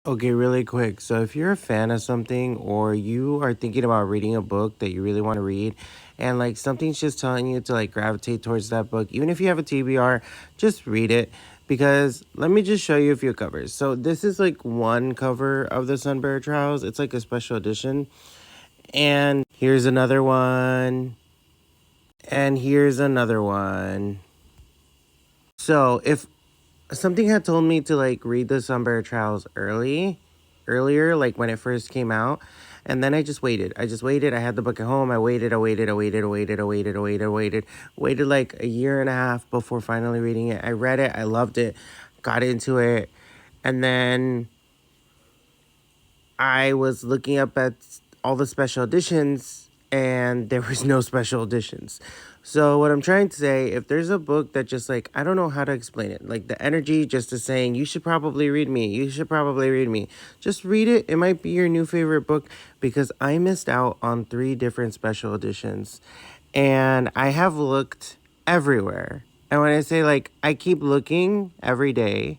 Okay, really quick. So, if you're a fan of something or you are thinking about reading a book that you really want to read, and like something's just telling you to like gravitate towards that book, even if you have a TBR, just read it. Because let me just show you a few covers. So, this is like one cover of the Sunbear Trials, it's like a special edition. And here's another one. And here's another one. So, if something had told me to like read the Sunbear Trials earlier, like when it first came out. And then I just waited. I just waited. I had the book at home. I waited like a year and a half before finally reading it. I read it. I loved it. Got into it. And then I was looking up at all the special editions and there was no special editions. So what I'm trying to say, if there's a book that just like I don't know how to explain it, like the energy just is saying you should probably read me. You should probably read me. Just read it. It might be your new favorite book because I missed out on 3 different special editions and I have looked everywhere. And when I say like I keep looking every day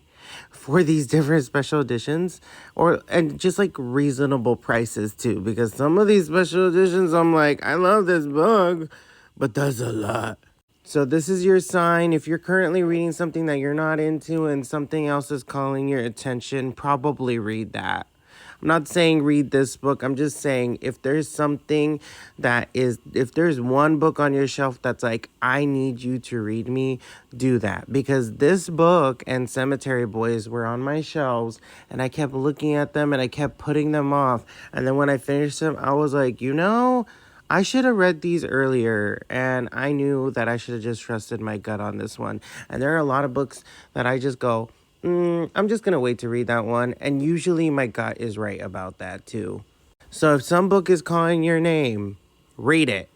for these different special editions or and just like reasonable prices too because some of these special editions I'm like I love this book but that's a lot. So this is your sign if you're currently reading something that you're not into and something else is calling your attention, probably read that. I'm not saying read this book. I'm just saying if there's something that is, if there's one book on your shelf that's like, I need you to read me, do that. Because this book and Cemetery Boys were on my shelves and I kept looking at them and I kept putting them off. And then when I finished them, I was like, I should have read these earlier, and I knew that I should have just trusted my gut on this one. And there are a lot of books that I just go, I'm just gonna wait to read that one. And usually my gut is right about that too. So if some book is calling your name, read it.